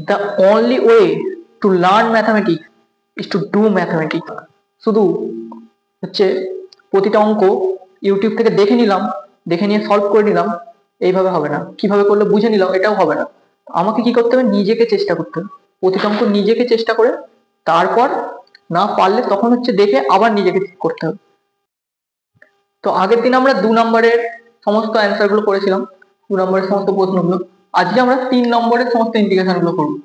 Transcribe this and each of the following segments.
The only way to learn mathematics is to do mathematics. শুধু হচ্ছে প্রতিটা অঙ্ক ইউটিউব থেকে দেখে নিলাম, দেখে নিয়ে সলভ করে নিলাম, এইভাবে হবে না। কিভাবে করলে বুঝে নিলাম, এটাও হবে না। আমাকে কি করতে হবে, নিজেকে চেষ্টা করতে হবে। প্রতিটা অঙ্ক নিজেকে চেষ্টা করে, তারপর না পারলে তখন হচ্ছে দেখে আবার নিজেকে ঠিক করতে হবে। তো আগের দিন আমরা 2 নম্বরের সমস্ত অ্যান্সার গুলো করেছিলাম, 2 নম্বরের সমস্ত প্রশ্নগুলো। আজকে আমরা 3 নম্বরের সমস্ত ইন্টিগ্রেশন গুলো করবো।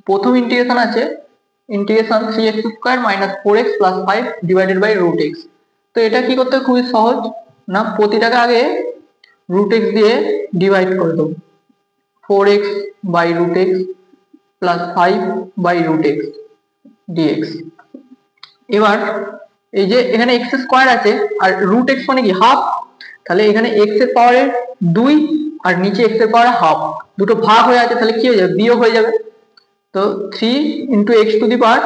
প্রথম ইন্টিগ্রেশন আছে integration 3x² - 4x + 5 divided by √x। তো এটা কি করতে খুবই সহজ, না প্রতিটাকে আগে √x দিয়ে ডিভাইড করে দেবো। 4x by √x plus 5 by √x dx। এবার এই যে এখানে x² আছে আর √x মানে কি হাফ, তাহলে এখানে x এর পাওয়ারের 2 আর নিচে x এর পাওয়ারে হাফ, দুটো ভাগ হয়ে আছে, তাহলে কি হয়ে যাবে, বিয়োগ হয়ে যাবে। তো 3 × x to the power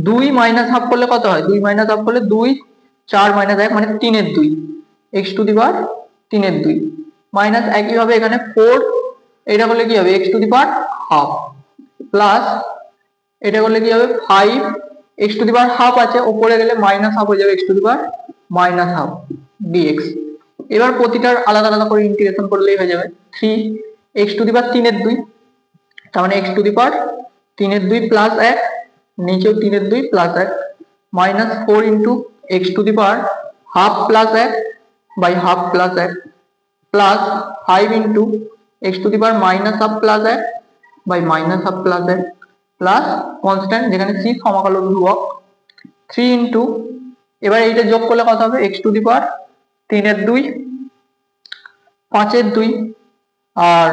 2 minus half করলে কত হয়, 2 মাইনাস হাফ করলে 2, 4 মাইনাস 1 মানে 3 এর 2, x টু দি পাওয়ার 3 এর 2 মাইনাস একইভাবে এখানে 4, এটা করলে কি হবে x to the power half, plus এটা করলে কি হবে 5, x to the power half আছে, উপরে গেলে মাইনাস হাফ হয়ে যাবে, x to the power minus half dx। এবার প্রতিটার আলাদা আলাদা করে ইন্টিগ্রেশন করলেই হয়ে যাবে। 3 x টু দি পাওয়ার 3 এর 2, তার মানে x টু দি পাওয়ার 3 এর 2 প্লাস 1, নিচেও 3 এর 2 plus 1 minus 4 × x to the power half plus 1 by half plus 1 plus 5 × x to the power minus half plus 1 by minus half plus 1 plus constant যেখানে c সমাকলন ধ্রুবক 3 × এবার এইটা যোগ করলে কত হবে, x টু দি পাওয়ার 3 এর 2 5 এর 2 আর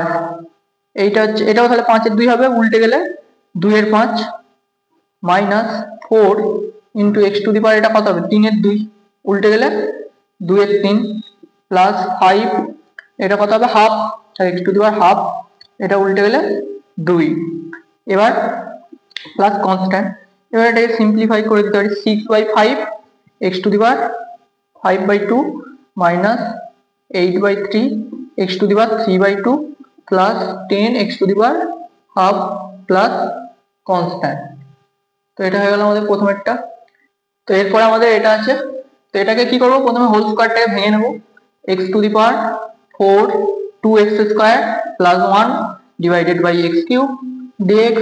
এইটা হচ্ছে, এটাও তাহলে 5 এর 2 হবে, উল্টে গেলে 2 এর 5 মাইনাস 4 × x টু দি পাওয়ার এটা কত হবে 3 এর 2, উল্টে গেলে 2 এর 3 প্লাস 5, এটা কত হবে half, x to the power half, এটা উল্টে গেলে 2। এবার প্লাস কনস্ট্যান্ট, এবার এটাকে সিম্পলিফাই করে দিতে পারি 6/5 x to the power 5/2 minus 8/3 x to the power 3/2 plus 10 x to the power half plus constant. তো এটা হয়ে গেল আমাদের প্রথমেরটা। তো এরপরে আমাদের এটা আছে, তো এটাকে কি করব, প্রথমে হোল স্কয়ারটাকে ভেঙে নেব, x to the power 4 2x² plus 1 divided by x³ dx।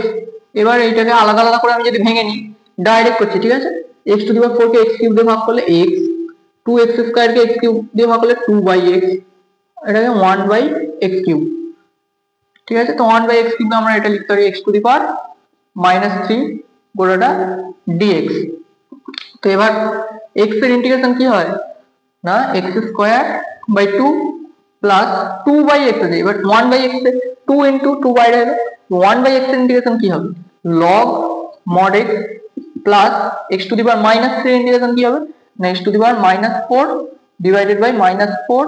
এবার এইটাকে আলাদা আলাদা করে আমি যদি ভেঙে নিই, ডাইরেক্ট করছি, ঠিক আছে, x to the power 4 K x³ দিয়ে ভাগ করলে x, 2x² কে x³ দিয়ে ভাগ করলে 2/x, এটাকে 1/x³, ঠিক আছে। তো 1/x³ আমরা এটা লিখতে পারি x to the power -3 গোটাটা dx। তো এবার x এর ইন্টিগ্রেশন কি হয় না x²/2 প্লাস 2/x আছে, এবার 1/x এ 2 × 2 বাইরে হলো, 1/x এর ইন্টিগ্রেশন কি হবে log mod x plus x to the power -3 এর ইন্টিগ্রেশন কি হবে না x to the power -4 divided by -4,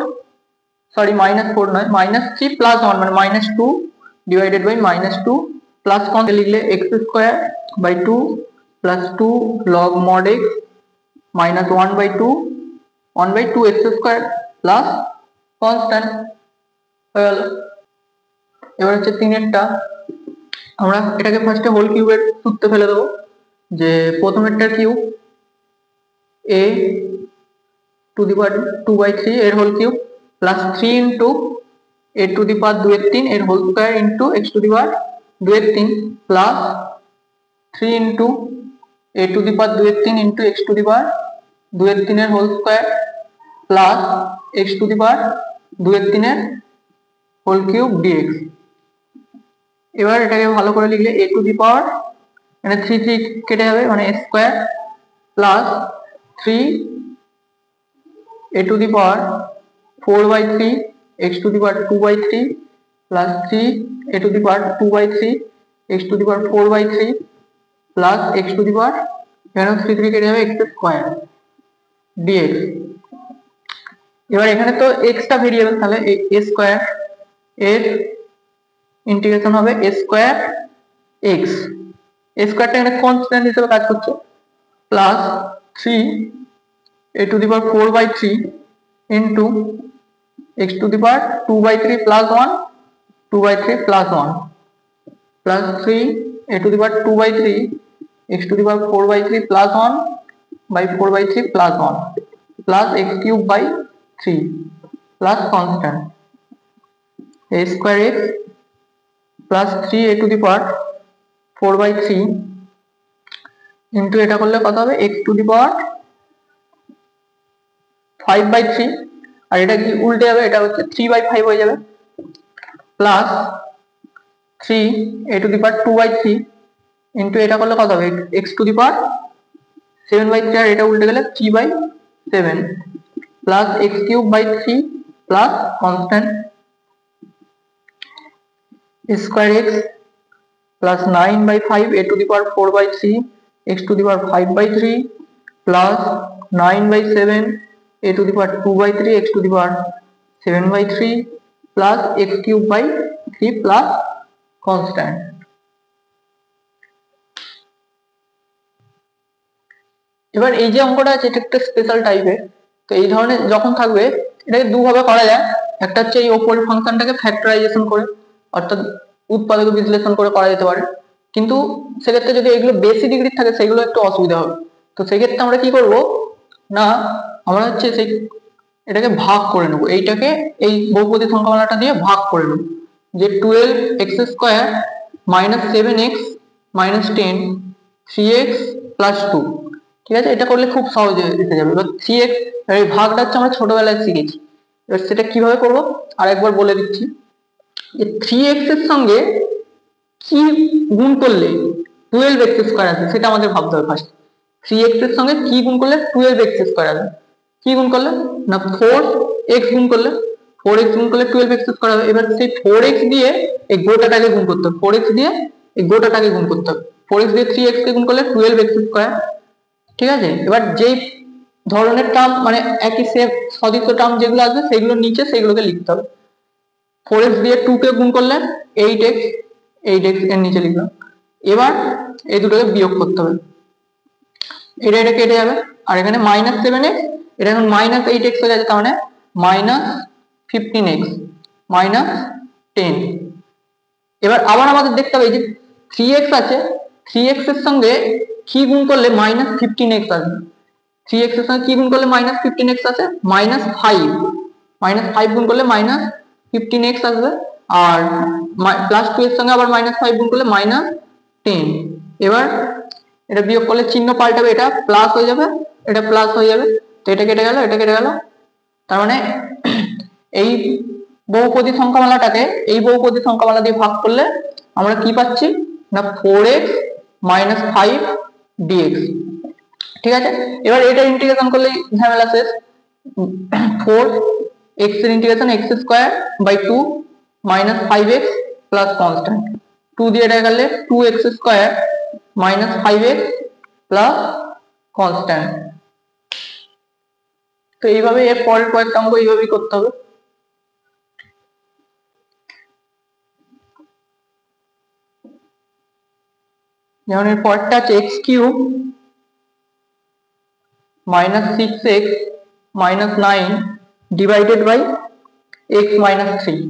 sorry -4 নয় -3 প্লাস 1 মানে -2 ডিভাইডেড বাই -2 প্লাস কত লিখলে x²/2 plus 2 log mod x minus 1/2 x² plus constant হয়ে গেল। এবার হচ্ছে 3 এরটা, আমরা এটাকে ফার্স্টে হোল কিউবের সূত্রে ফেলে দেবো, যে প্রথমেরটার cube a to the power 2/3 এর whole cube plus 3 × a to the power 2 এর 3 এর whole square into x to the power 2 এর 3 plus 3 × a to the power 2 এর 3 into x to the power 2 এর 3 এর whole square plus x to the power 2 এর 3 এর whole cube dx। এবার এটাকে ভালো করে লিখলে a টু দি পাওয়ার মানে 3 3 কেটে যাবে মানে a square plus 3 a to the power 4/3 x to the power 2/3 plus 3 a to the power 2/3 x to the power 4/3 plus x to the power এখানে 3 3 কেটে যাবে x স্কয়ার dx। এবার এখানে তো x টা ভেরিয়েবল, তাহলে a স্কয়ার এর integration হবে a স্কয়ার x, a স্কয়ারটা এখানে কনস্ট্যান্ট হিসেবে কাজ করছে, plus 3 a to the power 4/3 into x to the power 2/3 plus 1 2/3 plus 1 plus 3 a to the power 2 by 3 x to the power 4 by 3 plus 1 by 4 by 3 plus 1 plus x cube by 3 plus constant a square x plus 3 a to the power 4 by 3 into এটা করলে কত হবে x to the power 5 by 3 আর এটা কি উল্টে যাবে, এটা হচ্ছে 3 by 5 হয়ে যাবে plus 3 a to the power 2 by 3 into এটা করলে কত হবে x to the power 7 by 3 আর এটা উল্টে গেলে 3 by 7 plus x cube by 3 plus constant square x plus 9 by 5 a to the power 4 by 3 x to the power 5 by 3 plus 9 by 7 a to the power 2 by 3 x to the power 7 by 3 plus x cube by 3 plus constant। এবার এই যে অঙ্কটা আছে এটা একটা special টাইপের, তো এই ধরনের যখন থাকবে এটাকে দুভাবে করা যায়। একটা হচ্ছে এই ওপরের ফাংশনটাকে ফ্যাক্টরাইজেশন করে অর্থাৎ উৎপাদক বিশ্লেষণ করে করা যেতে পারে, কিন্তু সেক্ষেত্রে যদি এগুলো বেশি ডিগ্রি থাকে সেগুলো একটু অসুবিধা হবে। তো সেক্ষেত্রে আমরা কি করব না, আমরা হচ্ছে সেই এটাকে ভাগ করে নেব, এইটাকে এই বহুপদী সংখ্যামালাটা দিয়ে ভাগ করে নেব, যে 12x square minus 7x minus 10 3x plus 2, ঠিক আছে, এটা করলে খুব সহজে এসে যাবে। এবার 3x এই ভাগটা হচ্ছে আমরা ছোটবেলায় শিখেছি, এবার সেটা কিভাবে করব আরেকবার বলে দিচ্ছি। যে 3x এর সঙ্গে কি গুণ করলে 12x স্কয়ার আসে সেটা আমাদের ভাবতে হবে ফার্স্ট। 3x এর সঙ্গে কি গুণ করলে 12x স্কয়ার আসে, কি গুণ করলে না 4x গুণ করলে 4x গুণ করলে 12x স্কয়ার হবে। এবার সেই 4x দিয়ে এই গোটাটাকে গুণ করতে হবে, 4x দিয়ে এই গোটাটাকে গুণ করতে হবে, 4x দিয়ে 3x কে গুণ করলে 12x স্কয়ার, ঠিক আছে। এবার যেই ধরনের টার্ম মানে একই সেম সদিচ্ছ টার্ম যেগুলো আসবে সেগুলো নিচে সেগুলোকে লিখতে হবে। 4x দিয়ে 2 কে গুণ করলে 8x এর নিচে লিখলাম। এবার এই দুটোকে বিয়োগ করতে হবে, এটা এটা কেটে যাবে আর এখানে মাইনাস 7x এটা এখন মাইনাস 8x হয়ে যাচ্ছে, তার মানে মাইনাস 15x মাইনাস 10। এবার আবার আমাদের দেখতে হবে এই যে 3x আছে 3x এর সঙ্গে কি গুণ করলে মাইনাস 15x আসবে, 3x এর সঙ্গে কি গুণ করলে মাইনাস 15x আসে মাইনাস 5 গুণ করলে মাইনাস 15x আসবে, আর প্লাস 2 এর সঙ্গে আবার মাইনাস 5 গুণ করলে মাইনাস 10। এবার এটা বিয়োগ করলে চিহ্ন পাল্টাবে, এটা প্লাস হয়ে যাবে এটা প্লাস হয়ে যাবে, তো এটা কেটে গেল এটা কেটে গেল। তার মানে এই বহুপদী সংখ্যামালাটাকে এই বহুপদী সংখ্যামালা দিয়ে ভাগ করলে আমরা কি পাচ্ছি না 4x মাইনাস 5 dx, ঠিক আছে। এবার এটা ইন্টিগ্রেশন করলে ঝামেলা শেষ, 4x এর integration x square by 2 minus 5x plus constant, 2 দিয়ে এটা গেলে 2x square minus 5x plus constant. তো এইভাবে এর পরের কয়েকটা অঙ্ক এইভাবেই করতে হবে। যেমন এর পরেরটা আছে x cube minus 6x minus 9 divided by x minus 3।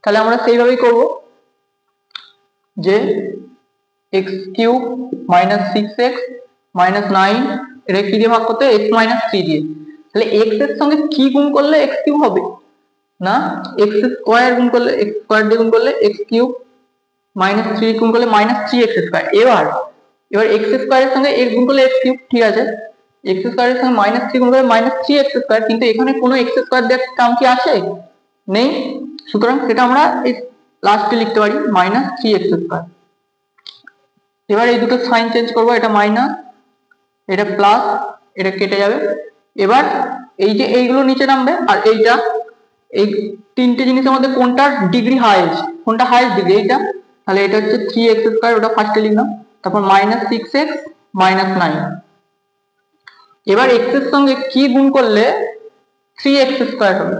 তাহলে আমরা সেইভাবেই করব যে x cube minus 6x minus 9 এটা কি দিয়ে ভাগ করতে হবে x মাইনাস 3 দিয়ে। তাহলে x এর সঙ্গে কি গুণ করলে x কিউব হবে না x স্কয়ার গুণ করলে x স্কয়ার দিয়ে গুণ করলে x কিউব মাইনাস 3 গুণ করলে মাইনাস 3x স্কয়ার। এবার x স্কয়ারের সঙ্গে x গুণ করলে x কিউব, ঠিক আছে, x স্কয়ারের সঙ্গে মাইনাস 3 গুণ করলে মাইনাস 3x স্কয়ার, কিন্তু এখানে কোনো x স্কয়ার দেওয়ার টার্ম কি আছে নেই, সুতরাং সেটা আমরা এই লাস্টে লিখতে পারি মাইনাস 3x স্কয়ার। এবার এই দুটো সাইন চেঞ্জ করব, এটা মাইনাস এটা প্লাস এটা কেটে যাবে। এবার এই যে এইগুলো নিচে নামবে আর এইটা এই তিনটে জিনিসের মধ্যে কোনটার ডিগ্রি হাইয়েস্ট, কোনটা হাইয়েস্ট ডিগ্রি এইটা, তাহলে এটা হচ্ছে 3x স্কয়ার, ওটা ফার্স্টে লিখলাম, তারপর মাইনাস 6x মাইনাস 9। এবার x এর সঙ্গে কি গুণ করলে 3x স্কয়ার হবে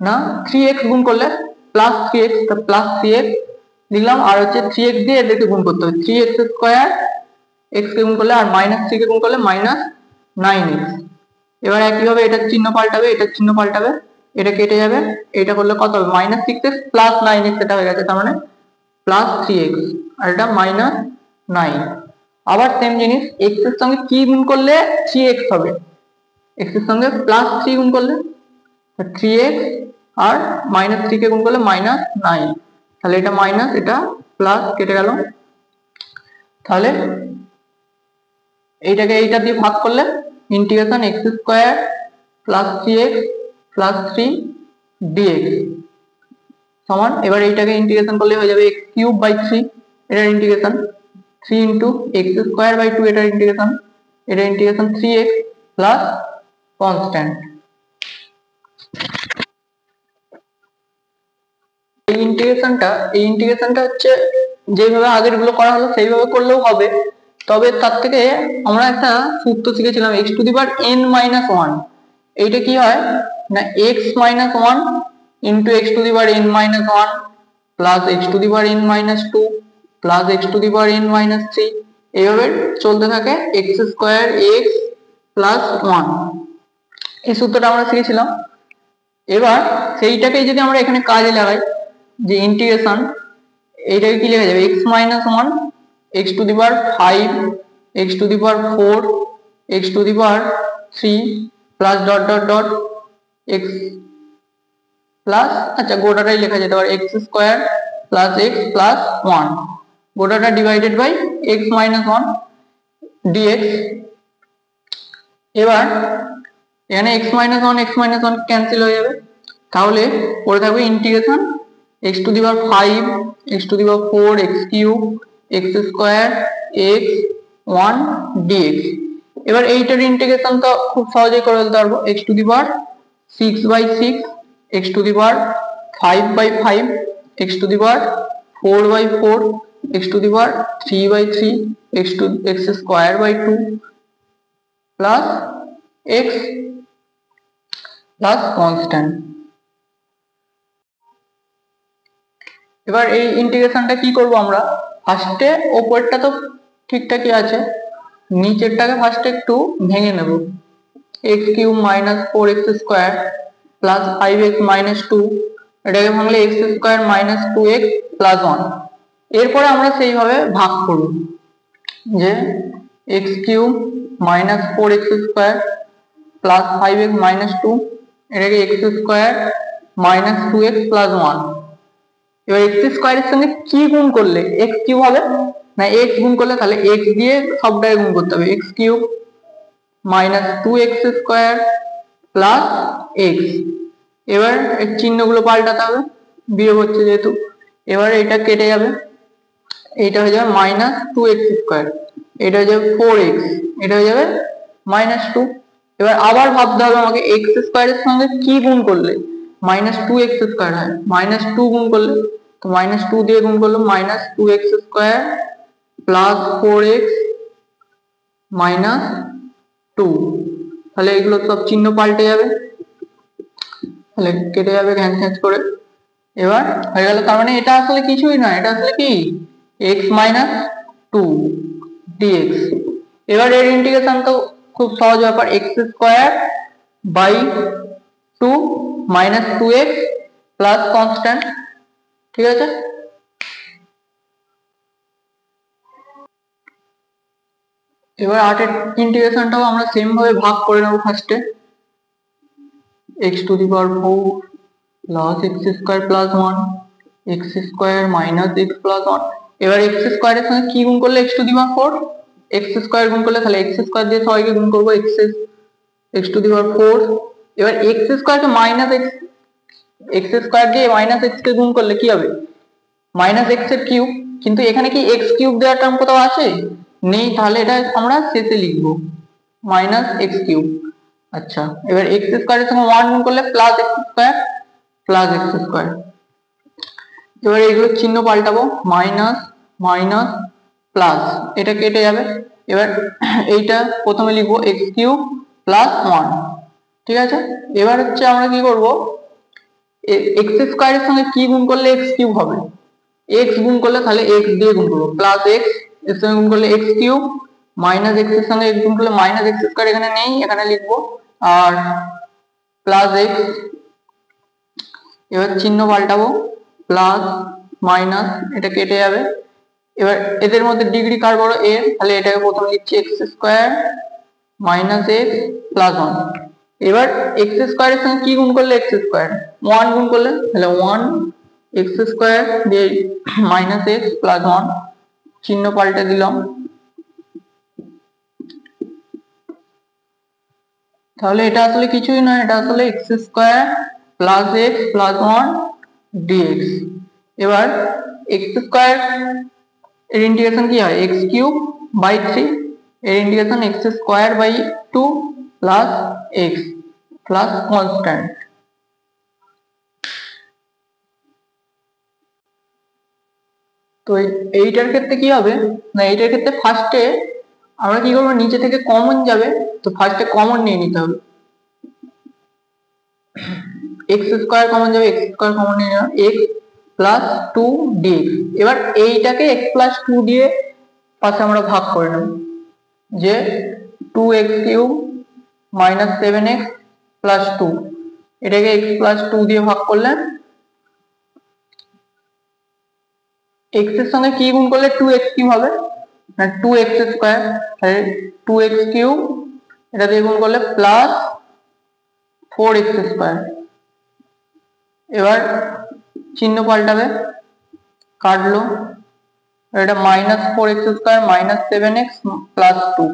না 3x গুণ করলে প্লাস 3x, তা প্লাস 3x লিখলাম, আর হচ্ছে 3x দিয়ে এদেরকে গুণ করতে হবে, 3x স্কয়ার x কে গুণ করলে আর মাইনাস 3 কে গুণ করলে মাইনাস 9x। এবার একইভাবে এটার চিহ্ন পাল্টাবে এটার চিহ্ন পাল্টাবে, এটা কেটে যাবে, এটা করলে কত হবে মাইনাস 6x প্লাস 9x, এটা হয়ে গেছে, তার মানে প্লাস 3x। আর এটা -9। আবার সেম জিনিস, x এর সঙ্গে কি গুণ করলে 3x হবে, x এর সঙ্গে +3 গুণ করলে 3x, আর -3 কে গুণ করলে -9, তাহলে এটা মাইনাস এটা প্লাস কেটে গেল। তাহলে এইটাকে এইটা দিয়ে ভাগ করলে ইন্টিগ্রেশন x² + 3x + 3 dx সমান, এবার এইটাকে ইন্টিগ্রেশন করলে হয়ে যাবে x³/3, এটার ইন্টিগ্রেশন 3 × x²/2, এটার ইন্টিগ্রেশন, এটা ইন্টিগ্রেশন 3x প্লাস কনস্ট্যান্ট। এই ইন্টিগ্রেশনটা হচ্ছে যেভাবে আগের গুলো করা হলো সেইভাবে করলেও হবে, তবে তার থেকে আমরা একটা সূত্র শিখেছিলাম x⁻n−1। এইটা কি হয় না, x−1 × x⁻n−1 plus x⁻n−2 plus x⁻n−3, এইভাবে চলতে থাকে x²x + 1। এই সূত্রটা আমরা শিখেছিলাম। এবার সেইটাকেই যদি আমরা এখানে কাজে লাগাই, যে ইন্টিগ্রেশন, এইটাকে কি লেখা যাবে x−1 x⁵ x⁴ x⁵ plus dot dot dot x plus, আচ্ছা গোটাটাই লেখা যেতে পারে x² + x + 1, গোটাটা ডিভাইডেড বাই x−1 dx। এবার এখানে x−1 ক্যান্সেল হয়ে যাবে, তাহলে পড়ে থাকবে integration x⁵ x⁴ x³ x 1 dx। এবার এইটার ইন্টিগ্রেশন তো খুব সহজেই করে ফেলতে পারবো, x⁶/6 x⁵ 5/5 x⁴/4 x⁵3/3 x²/2 plus x plus constant. এবার এই ইন্টিগ্রেশনটা কি করব আমরা, ফার্স্টে ওপরটা তো ঠিকঠাকই আছে, নিচেরটাকে ফার্স্টে একটু ভেঙে নেব, x³ - 4x² প্লাস 5x - 2, এটাকে ভাঙলে x² - 2x + 1। এরপরে আমরা সেইভাবে ভাগ করব, যে x³ - 4x² প্লাস 5x - 2, এটাকে x² - 2x + 1। এবার x² এর সঙ্গে কি গুণ করলে x³ হবে না, x গুণ করলে, তাহলে x দিয়ে সবটাকে গুণ করতে হবে, x³ - 2x² প্লাস x। এবার এই চিহ্নগুলো পাল্টাতে হবে, বিয়োগ হচ্ছে যেহেতু, এবার এটা কেটে যাবে, এইটা হয়ে যাবে -2x², এটা হয়ে যাবে 4x, এটা হয়ে যাবে -2। এবার আবার ভাবতে হবে আমাকে x² এর সঙ্গে কি গুণ করলে -2x² হয়, -2 গুণ করলে, তো -2 দিয়ে গুণ করলে -2x² প্লাস 4x -2, তাহলে এগুলো সব চিহ্ন পাল্টে যাবে, তাহলে কেটে যাবে ক্যান্সেল করে। এবার হয়ে গেল, তার মানে এটা আসলে কিছুই না, এটা আসলে কি x - 2 dx। এবার এর ইন্টিগ্রেশন তো খুব সহজ ব্যাপার, x²/2 - 2x প্লাস কনস্ট্যান্ট, ঠিক আছে। এবার 8 এর ইন্টিগ্রেশনটাও আমরা সেম ভাবে ভাগ করে নেব, ফার্স্টে x⁴ plus x² + 1 x² - x + 1। এবার x² এর সঙ্গে কি গুণ করলে x⁴, x² গুণ করলে, তাহলে x² দিয়ে সবাইকে গুণ করবো, x⁴। এবার x² কে x² দিয়ে -x কে গুণ করলে কি হবে, -x³, কিন্তু এখানে কি x³ দেওয়ার টার্ম কোথাও আছে, নেই, তাহলে এটা আমরা শেষে লিখবো -x³। আচ্ছা, এবার x² এর সঙ্গে 1 গুণ করলে +x² প্লাস x²। এবার এইগুলো চিহ্ন পাল্টাবো, মাইনাস মাইনাস প্লাস, এটা কেটে যাবে। এবার এইটা প্রথমে লিখবো x³ + 1, ঠিক আছে। এবার হচ্ছে আমরা কি করব, x² এর সঙ্গে কি গুণ করলে x³ হবে, x গুণ করলে, তাহলে x দিয়ে গুণ করবো, প্লাস x এর সঙ্গে গুণ করলে x³ মাইনাস x এর সঙ্গে x গুণ করলে -x², এখানে নেই, এখানে লিখবো, আর প্লাস x। এবার চিহ্ন পাল্টাবো, প্লাস মাইনাস, এটা কেটে যাবে, এবার এদের মধ্যে ডিগ্রি কার বড় এর, তাহলে এটাকে প্রথমে লিখছি x square minus x plus one. এবার এক্স স্কোয়ারের সঙ্গে কি গুণ করলে এক্স স্কোয়ার, ওয়ান গুণ করলে, তাহলে ওয়ান এক্স স্কোয়ার দিয়ে মাইনাস এক্স প্লাস ওয়ান, চিহ্ন পাল্টে দিলাম। তাহলে এটা আসলে কিছুই নয়, এটা আসলে x square plus x plus one dx. এবার এক্স স্কোয়ার এর ইন্টিগ্রেশন কি হয়, এক্স কিউব বাই 3, এর integration x square by 2 plus x plus constant. তো এইটার ক্ষেত্রে কি হবে না, এইটার ক্ষেত্রে ফার্স্টে আমরা কি করবো, নিচে থেকে কমন যাবে, তো ফার্স্টে কমন নিয়ে নিতে হবে। এক্স স্কোয়ার কমন যাবে, এক্স স্কোয়ার কমন নিয়ে নেওয়া, এক্স প্লাস 2 ডিএক্স। এবার এইটাকে এক্স প্লাস 2 দিয়ে পাশে আমরা ভাগ করে নেব, যে 2x cube minus 7x plus 2, এটাকে x প্লাস 2 দিয়ে ভাগ করলে x এর সঙ্গে কি গুণ করলে 2x কিউব হবে না 2x স্কোয়ার, তাহলে 2x কিউব এটা দিয়ে গুণ করলে প্লাস 4x স্কোয়ার। এবার চিহ্ন পাল্টাবে, কাটলো, এটা minus 4x square minus 7x plus 2।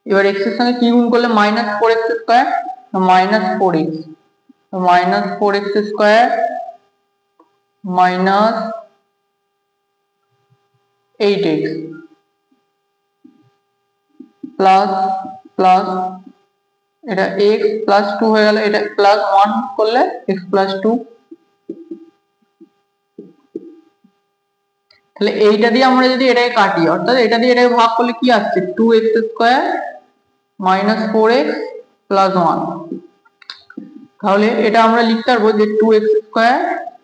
এবার x এর সঙ্গে কি গুণ করলে minus 4x square, minus 4x, minus 4x square minus 8x plus plus এটা x প্লাস 2 হয়ে গেল, এটা প্লাস 1 করলে x প্লাস 2। তাহলে এইটা দিয়ে আমরা যদি এটাকে কাটি, অর্থাৎ এটা দিয়ে এটাকে ভাগ করলে কি আসছে, 2x square minus 4x plus 1। তাহলে এটা আমরা লিখতে পারবো যে 2x square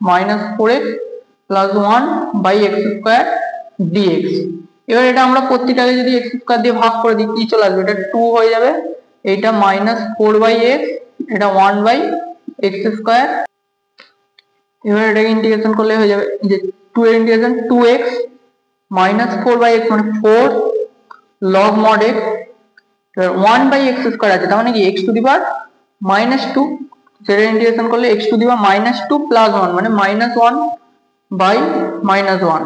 minus 4x plus 1 by x square dx. এবার এটা আমরা প্রত্যেকটাকে যদি এক্স স্কোয়ার দিয়ে ভাগ করে দিই, কি চলে আসবে, এটা 2 হয়ে যাবে, এইটা মাইনাস 4 বাই এক্স, এটা 1 বাই এক্স স্কোয়ার। এবার এটাকে ইন্টিগ্রেশন করলে হয়ে যাবে যে 2 এর integration 2x minus 4 by x মানে 4 লগ মড x, এবার 1 বাই এক্স স্কোয়ার আছে, তার মানে কি x to the power minus 2, সেটা ইন্টিগ্রেশন করলে x to the power minus 2 plus 1 মানে minus 1 by minus 1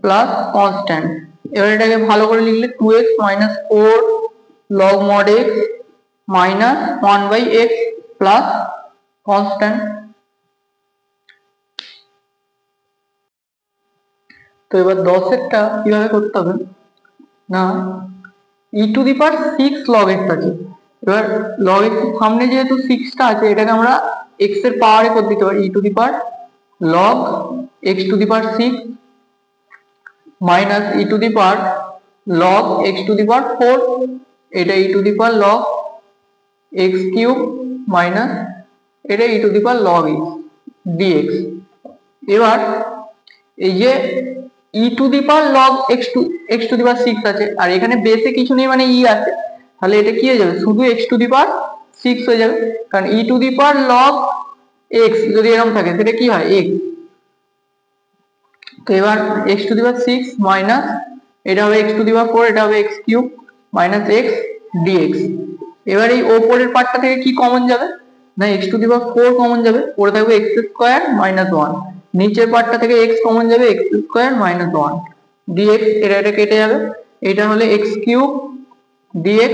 plus constant. এবার এটাকে ভালো করে লিখলে 2x minus 4 log mod x minus 1 by x plus constant. তো এবার 10 এরটা কিভাবে করতে হবে না, e to the power 6 log x আছে, এবার লগ x সামনে যেহেতু 6টা আছে, এটাকে আমরা x এর পাওয়ারে করে দিতে পারি, e to the power log x to the power 6 minus e to the power log x to the power 4, এটা e to the power log x cube minus এটা e to the power log x dx। এবার এই যে e to the power log x to the power 6 আছে, আর এখানে বেসে কিছু নেই মানে ই আছে, তাহলে এটা কি হয়ে যাবে, শুধু x টু দি পাওয়ার 6 হয়ে যাবে, কারণ e to the power log x যদি এরকম থাকে সেটা কি হয় x। তো এবার x to the power 6 minus এটা হবে x টু দি পাওয়ার 4, এটা হবে x cube minus x dx। এবার এই ওপরের পার্টটা থেকে কি কমন যাবে না, x to the power 4 common যাবে, পড়ে থাকবে x স্কোয়ার মাইনাস 1, নিচের পার্টটা থেকে x কমন যাবে x স্কোয়ার মাইনাস 1 dx, এটা কেটে যাবে, এটা হলে x কিউব dx।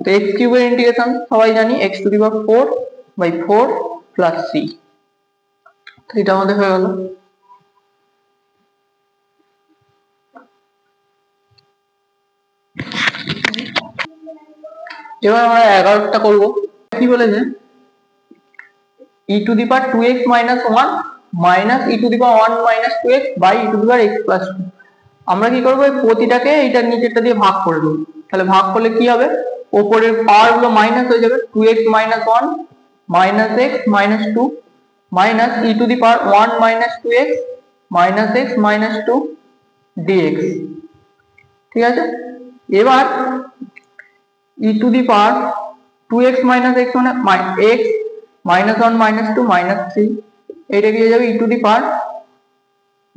তো x কিউবের ইন্টিগ্রেশন সবাই জানি x to the power 4 by 4 plus c। তো এটা আমাদের হয়ে গেল। এবার আমরা 11টা করবো, কি বলেছে e to the power 2x minus 1 minus e to the power 1 minus 2x by e to the power x plus 2। আমরা কি করবো, প্রতিটাকে এইটার নিচেরটা দিয়ে ভাগ করে দেবো, তাহলে ভাগ করলে কি হবে, ওপরের পাওয়ার গুলো মাইনাস হয়ে যাবে, 2x minus 1 minus x minus 2 minus e to the power 1 minus 2x minus x minus 2 dx। ঠিক আছে, এবার e to the power 2x minus x মানে x মাইনাস 1 মাইনাস 2 মাইনাস 3, এটা কি হয়ে যাবে e to the power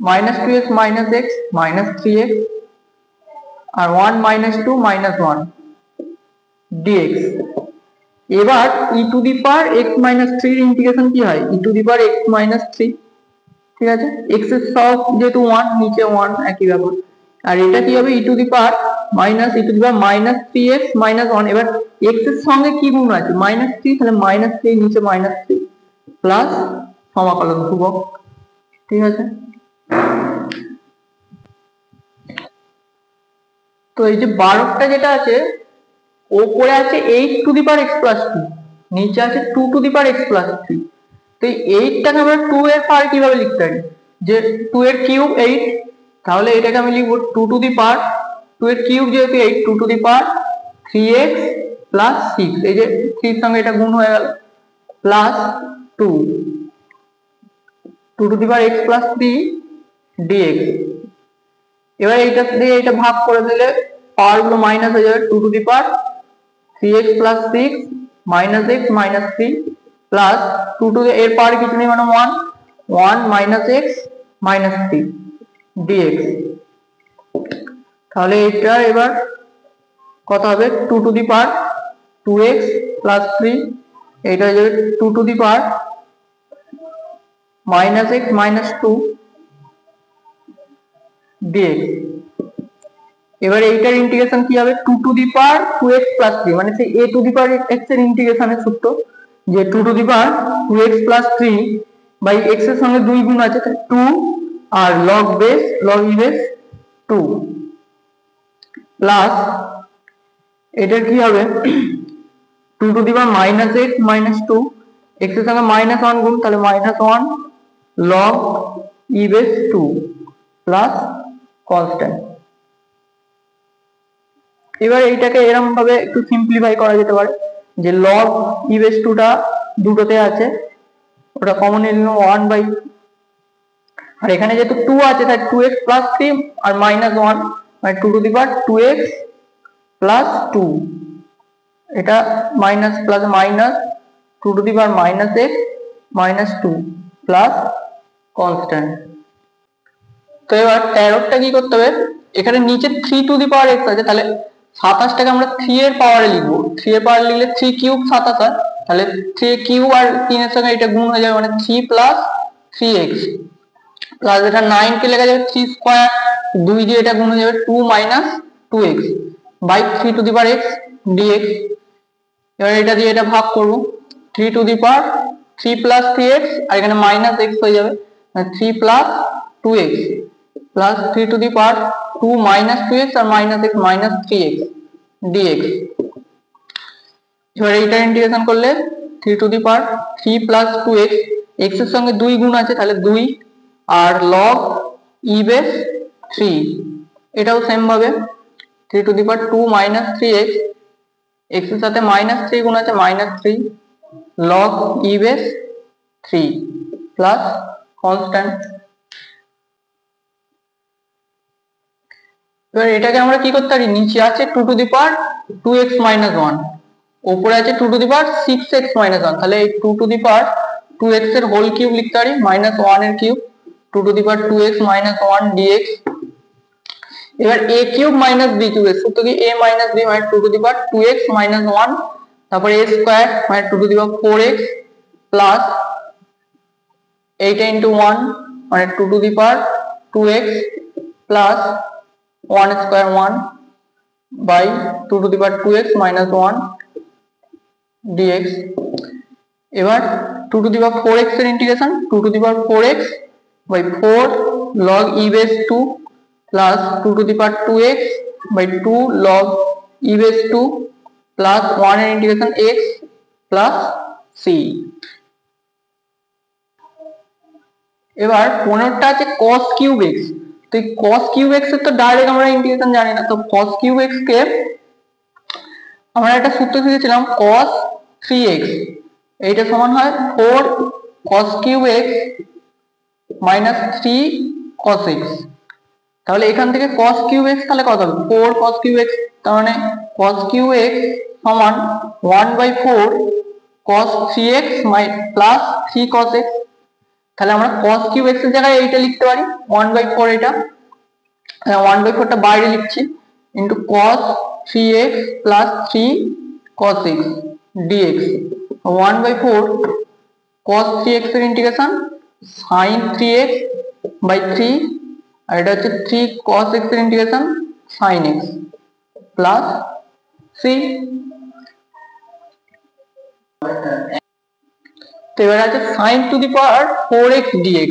minus two x minus x minus three x আর one minus two minus one dx. এবার e to the power x minus three integration কি হয়, e to the power x minus three, ঠিক আছে, x এর সহগ যেহেতু one, নিচে ওয়ান, একই ব্যাপার। আর এটা কি হবে, e to the power minus e to the power minus three x minus one. এবার এক্স এর সঙ্গে কি গুণ আছে, মাইনাস থ্রি, তাহলে মাইনাস থ্রি নিচে মাইনাস থ্রি প্লাস সমাকলন ধ্রুবক, ঠিক আছে। তো এই যে 12টা যেটা আছে, ওপরে আছে 8 to the power x plus 2, নিচে আছে 2 to the power x plus 3। তো এই 8টাকে আমরা 2 এর পাওয়ার কিভাবে লিখতে পারি, যে 2 এর কিউব 8, তাহলে এটাকে আমি লিখব 2 টু দি পাওয়ার 2 এর কিউব যেহেতু 8, 2 to the power 3x plus 6, এই যে 3 এর সঙ্গে এটা গুণ হয়ে গেল, plus 2 2 to the power x plus 3 dx। এবার এইটা দিয়ে এটা ভাগ করে দিলে পাওয়ার গুলো মাইনাস হয়ে যাবে, 2 to the power 3x plus 6 minus x minus 3 plus 2 to এর পাওয়ার কিছু নেই মানে 1 1 মাইনাস x মাইনাস 3 dx। তাহলে এটা এবার কত হবে, 2 to the power 2x plus 3, এটা হয়ে যাবে 2 to the power minus x minus 2 dx। এবার এইটার ইন্টিগ্রেশন কি হবে, 2 to the power 2x plus 3, মানে সেই a to the power x এর ইন্টিগ্রেশনের সূত্র, যে 2 to the power 2x plus 3 by x এর সঙ্গে 2 গুণ আছে, তাহলে 2 আর log base log e base 2 plus এটার কি হবে 2 to the power minus x minus 2, x এর সঙ্গে মাইনাস 1 গুণ, তাহলে minus 1 log e base 2 plus constant. এবার এইটাকে এরকম ভাবে একটু সিম্পলিফাই করা যেতে পারে, যে log e বেস 2 টা দুটোতে আছে, ওটা কমন নিয়ে নিলাম 1 বাই, আর এখানে যেহেতু 2 আছে তাই 2x প্লাস 3 আর মাইনাস 1 মানে 2 to the power 2x plus 2, এটা minus plus minus 2 to the power minus x minus 2 plus constant. তো এবার 13টা কি করতে হবে, এখানে নিচে 3 টু দি পাওয়ার x আছে, তাহলে 27টাকে আমরা 3 এর পাওয়ারে লিখবো, 3 এর পাওয়ারে লিখলে 3 কিউব 27 হয়, তাহলে 3 কিউব আর 3 এর সঙ্গে এটা গুণ হয়ে যাবে, মানে 3 প্লাস 3x প্লাস এটা 9 কে লেখা যাবে 3 স্কয়ার, 2 দিয়ে এটা গুণ হয়ে যাবে 2 minus 2x by 3 to the power x dx। এবার এটা দিয়ে এটা ভাগ করব, 3 to the power 3 plus 3x আর এখানে মাইনাস x হয়ে যাবে, 3 plus 2x plus 3 to the power 2 minus 2x আর minus x minus 3x dx। এবার এইটা ইন্টিগ্রেশন করলে 3 to the power 3 plus 2x, x এর সঙ্গে 2 গুণ আছে তাহলে 2 আর log e বেস 3, এটাও সেম ভাবে 3 to the power 2 minus 3x, x এর সাথে মাইনাস 3 গুণ আছে minus 3 log e base 3 plus constant. এবার এটাকে আমরা কি করতে পারি, নিচে আছে 2 to the power 2x minus 1, উপরে আছে 2 to the power 6x minus 1, তাহলে এই 2 টু দি পাওয়ার 2x এর হোল কিউব লিখতে পারি মাইনাস 1 এর cube 2 to the power 2x minus 1 dx। এবার a cube minus b cube এর সূত্র কি, a মাইনাস b মানে 2 to the power 2x minus 1, তারপরে a স্কয়ার মানে 2 to the power 4x plus 8 into 1 মানে 2 to the power 2x plus 1 square 1 by 2 to the power 2x minus 1 dx। এবার 2 to the power 4x এর integration 2 to the power 4x by 4 log e base 2 plus 2 to the power 2x by 2 log e base 2 plus 1 এর integration x plus c। এবার 15টা আছে cos cube x, তো এই cos cube x এর তো direct আমরা integration জানি না, তো cos কিউব x কে আমরা একটা সূত্র শিখেছিলাম cos 3x, এইটা সমান হয় 4 cos cube x minus 3 cos x। তাহলে এখান থেকে cos কিউব x তাহলে কত হবে 4 cos কিউব x, তার মানে cos কিউব x সমান 1/4 cos 3x plus 3 cos x। তাহলে আমরা cos কিউব x এর জায়গায় এইটা লিখতে পারি 1/4, এটা 1/4টা বাইরে লিখছি, into cos 3x plus 3 cos x dx 1/4 cos 3x এর ইন্টিগ্রেশন sin 3x বাই 3, আর এটা হচ্ছে 3 cos x এর integration sin x plus c। তো এবার আছে sin to the power 4x dx।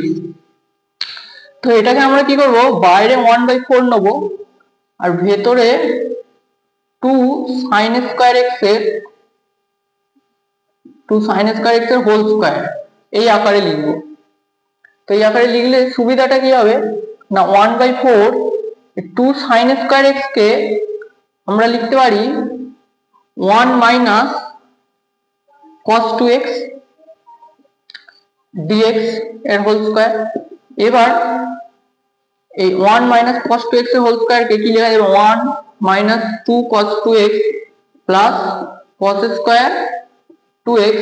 তো এটাকে আমরা কি করব, বাইরে 1/4 নেব আর ভেতরে 2 sin স্কয়ার x এর হোল স্কয়ার এই আকারে লিখব। তো এই আকারে লিখলে সুবিধাটা কি হবে না, 1/4 2 sin স্কয়ার x কে আমরা লিখতে পারি 1 মাইনাস cos 2x dx এর হোল স্কয়ার। এবার এই 1 মাইনাস cos 2x এর হোল স্কয়ার কে কি লেখা যাবে, 1 minus 2 cos 2x plus cos square 2x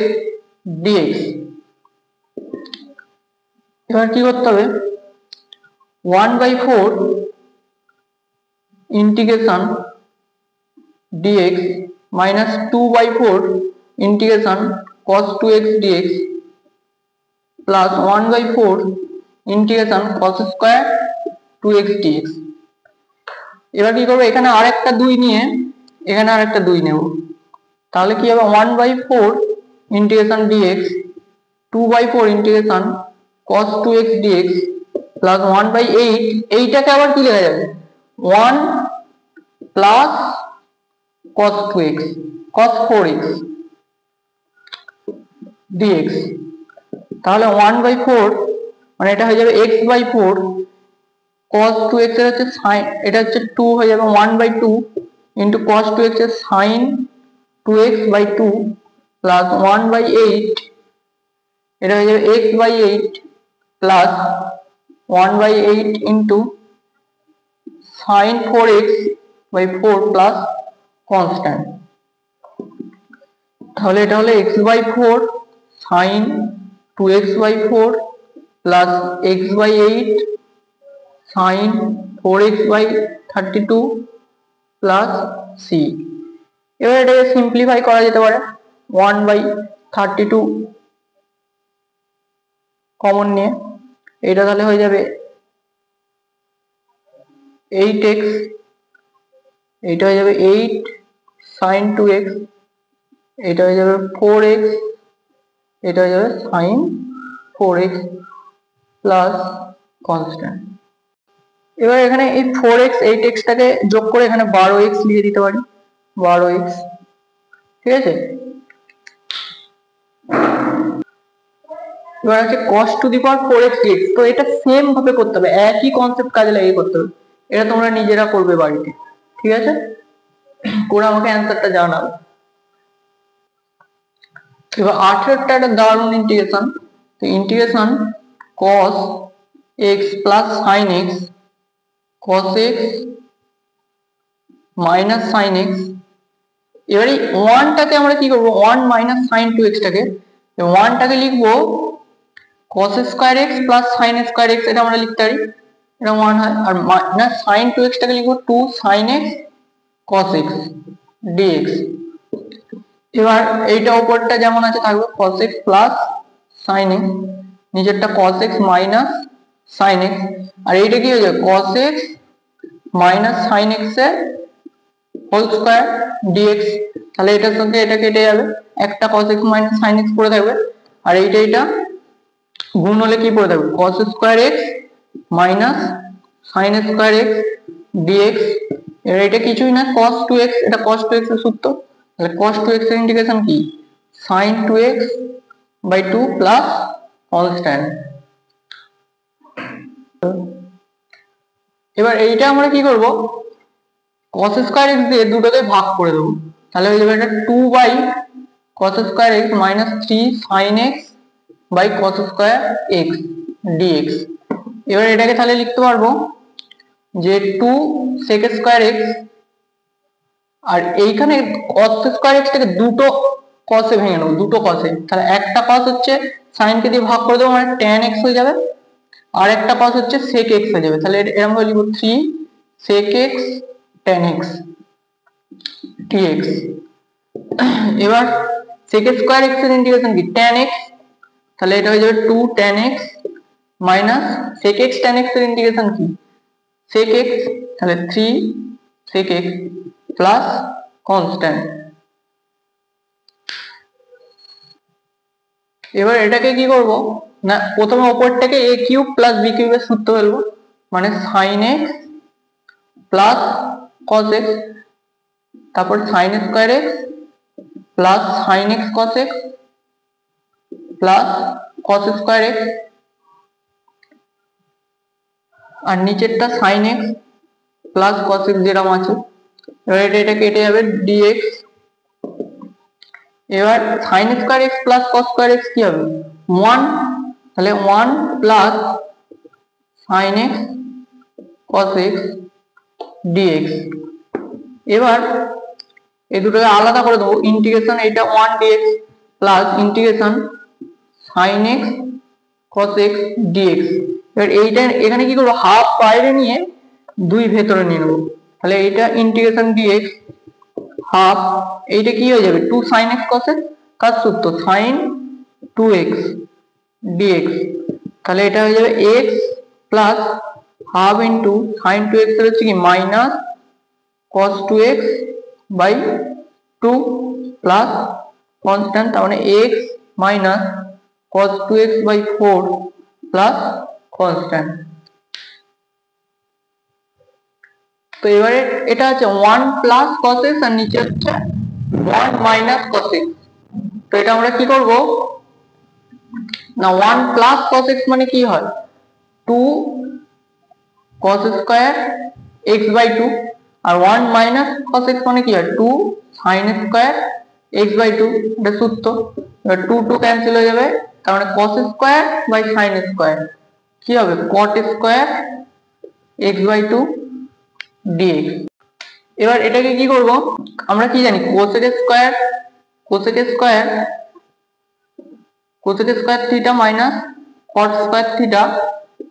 dx। এবার কি করতে হবে, 1/4 integration dx minus 2/4 integration cos 2x dx plus 1/4 integration cos square 2x dx। এবার কি করবো, এখানে আরেকটা 2 নিয়ে এখানে আরেকটা 2 নেব, তাহলে কি হবে 1/4 integration dx 2/4 integration cos 2x dx plus 1/8, এইটাকে আবার কি লেখা যাবে 1 plus cos 2x cos 4x dx। তাহলে 1/4 মানে এটা হয়ে যাবে x/4 cos 2x এর হচ্ছে sin, এটা হচ্ছে 2 হয়ে যাবে 1/2 ইন্টু cos 2x এর sin 2x/2 প্লাস 1/8, এটা হয়ে যাবে x/8 plus 1/8 into sin 4x/4 plus constant. তাহলে এটা হলো x/4 sin 2x/4 plus x/8 sin 4x/32 plus c। এবার এটাকে সিম্পলিফাই করা যেতে পারে, 1/32 কমন নিয়ে এটা তাহলে হয়ে যাবে 8x, এটা হয়ে যাবে 8 sin 2x, এটা হয়ে যাবে 4x, এটা হয়ে যাবে sin 4x প্লাস কনস্ট্যান্ট। এবার এখানে এই 4x 8x টাকে যোগ করে এখানে 12x লিখে দিতে পারি, 12x, ঠিক আছে। এবার আছে cos to the power 4x dx। তো এটা সেম ভাবে করতে হবে, একই কনসেপ্ট কাজে লাগিয়ে করতে হবে, এটা তোমরা নিজেরা করবে বাড়িতে, ঠিক আছে, করে আমাকে অ্যান্সারটা জানাবে। এবার 18টা একটা দারুণ ইন্টিগ্রেশন, তো integration cos x plus sin x cos x minus sin x। এবারে 1 টাকে আমরা কি করব, 1 মাইনাস sin 2x টাকে 1 টাকে লিখবো cos square x plus sin square x, এটা আমরা লিখতে পারি, এটা 1 হয়, আর মাইনাস sin 2x টাকে লিখবো 2 sin x cos x dx। এবার এইটা উপরটা যেমন আছে থাকবে cos x plus sin x, নিচেরটা cos x minus sin x, আর এইটা কি হয়ে যাবে cos x minus sin x এর হোল স্কয়ার dx। তাহলে এটার সঙ্গে এটা কেটে যাবে, একটা cos x minus sin x পড়ে থাকবে, আর এইটা গুণ হলে কি পড়ে থাকবে cos square x minus sin square x dx। এর এটা কিছুই না cos 2x, এটা cos 2x এর সূত্র, তাহলে cos 2x এর ইন্টিগ্রেশন কি sin 2x/2 প্লাস কনস্ট্যান্ট। এবার এইটা আমরা কি করব, cos স্কয়ার x দিয়ে দুটোকে ভাগ করে দেবো, তাহলে হয়ে যাবে এটা 2/cos square x minus 3 sin x by cos square x dx। এবার এটাকে তাহলে লিখতে পারবো যে 2 sec স্কয়ার x, আর এইখানে cos স্কয়ার x টাকে দুটো cos এ ভেঙে নেবো, দুটো cos এ, তাহলে একটা cos হচ্ছে সাইনকে দিয়ে ভাগ করে দেবো, মানে tan x হয়ে যাবে, আর একটা পাশ হচ্ছে sec x হয়ে যাবে। তাহলে এরকম ভাবে লিখব 3 sec x tan x dx। এবার sec স্কয়ার x এর ইন্টিগ্রেশন কি tan x, তাহলে এটা হয়ে যাবে 2 tan x minus sec x tan x এর ইন্টিগ্রেশন কি sec x, তাহলে 3 sec x প্লাস কনস্ট্যান্ট। এবার এটাকে কি করব না, প্রথমে উপরটাকে a কিউব প্লাস b কিউবের সূত্র ফেলবো, মানে sin x plus cos x, তারপর sin square x plus sin x cos x plus cos square x, আর নিচেরটা sin x plus cos x যেরকম আছে। এবার এটা কেটে যাবে dx। এবার sin square x plus cos square x কি হবে 1, তাহলে 1 plus sin x cos x dx। এবার এই দুটোকে আলাদা করে দেবো, ইন্টিগ্রেশন এটা 1 dx plus integration sin x cos x dx। এবার এইটা এখানে কি করবো, হাফ বাইরে নিয়ে 2 ভেতরে নিয়ে নেবো, তাহলে এইটা ইন্টিগ্রেশন dx হাফ, এইটা কি হয়ে যাবে 2 sin x cos x, কার সূত্র sin 2x dx। তাহলে এটা হয়ে যাবে x plus half into sin 2x এর হচ্ছে কি minus cos 2x by 2 plus constant, তার মানে x minus cos 2x by 4 plus constant. তো এবারে এটা হচ্ছে 1 প্লাস cos x আর নিচে হচ্ছে 1 মাইনাস cos x। তো এটা আমরা কি করব না, 1 প্লাস cos x মানে কি হয় 2 cos স্কয়ার x বাই 2, আর 1 মাইনাস cos x মানে কি হয় 2 sin স্কয়ার x বাই 2, এটা সূত্র। এবার 2 2 ক্যান্সেল হয়ে যাবে, তার মানে cos square by sin square কি হবে cot square x by 2 dx। এবার এটাকে কি করব, আমরা কি জানি cosec square theta minus cot square theta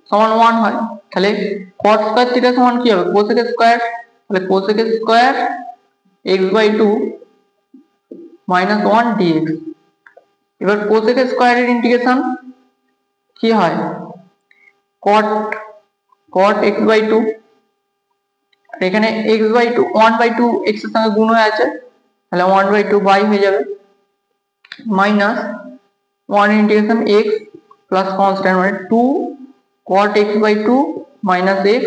সমান 1 হয়। তাহলে cot স্কয়ার থিটা সমান কি হবে cosec স্কয়ার, তাহলে cosec square x by 2 minus 1 dx। এবার cosec স্কয়ার এর ইন্টিগ্রেশন কি হয় cot x বাই 2, আর এখানে x বাই 2 1 বাই 2 x এর সঙ্গে গুণ হয়ে আছে, তাহলে 1 বাই 2 বাই হয়ে যাবে minus 1 integration x plus constant, মানে 2 cot x by 2 minus x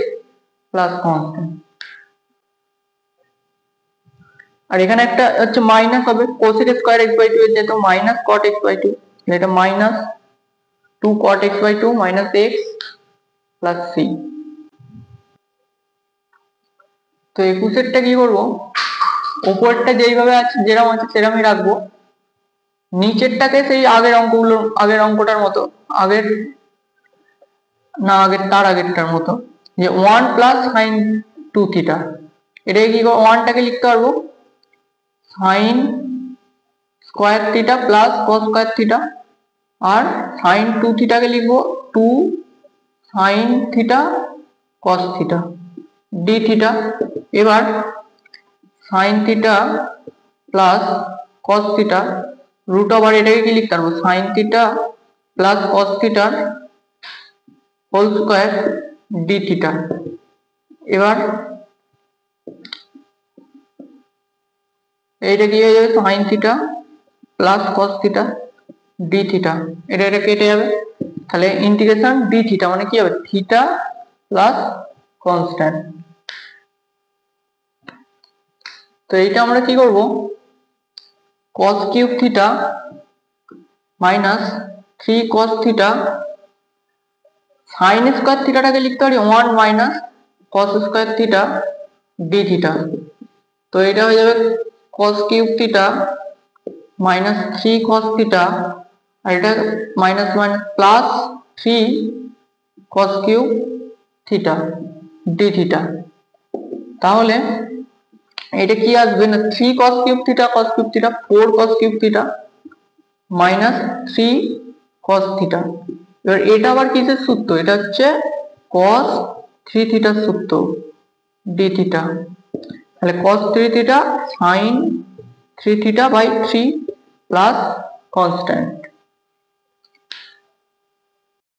plus constant. আর এখানে একটা হচ্ছে মাইনাস হবে cosec স্কয়ার x বাই 2 এর যেহেতু মাইনাস cot x বাই 2, এটা minus 2 cot x by 2 minus x plus c। তো 21 কি করব, উপরটা যেইভাবে আছে যেরকম আছে সেরকমই রাখবো, নিচেরটাকে সেই আগের অঙ্কটার মতো তার আগেরটার মতো, যে 1 প্লাস sin 2 থিটা, এটাকে কি করব 1 টাকে লিখতে পারবো sin square theta plus cos square theta, আর sin 2 থিটাকে লিখবো 2 sin theta cos theta d theta. এবার sin theta plus cos theta root over এটাকে কি লিখতে পারবো sin theta plus cos theta whole square d theta. এবার এইটা কি হয়ে যাবে sin theta plus cos theta d theta, এটা কেটে যাবে, তাহলে ইন্টিগ্রেশন d থিটা মানে কি হবে থিটা প্লাস কনস্ট্যান্ট। তো এইটা আমরা কি করব cos cube theta minus 3 cos theta, sin square থিটাটাকে লিখতে পারি 1 minus cos square theta d theta. তো এটা হয়ে যাবে cos cube theta minus 3 cos theta, আর এটা minus minus plus 3 cos cube theta d theta. তাহলে এটা কি আসবে না 3 cos cube theta 4 cos cube theta minus 3 cos theta. এবার এটা আবার কিসের সূত্র? এটা হচ্ছে cos 3 থিটার সূত্র, d থিটা। তাহলে cos 3 theta sin 3 theta by 3 plus constant.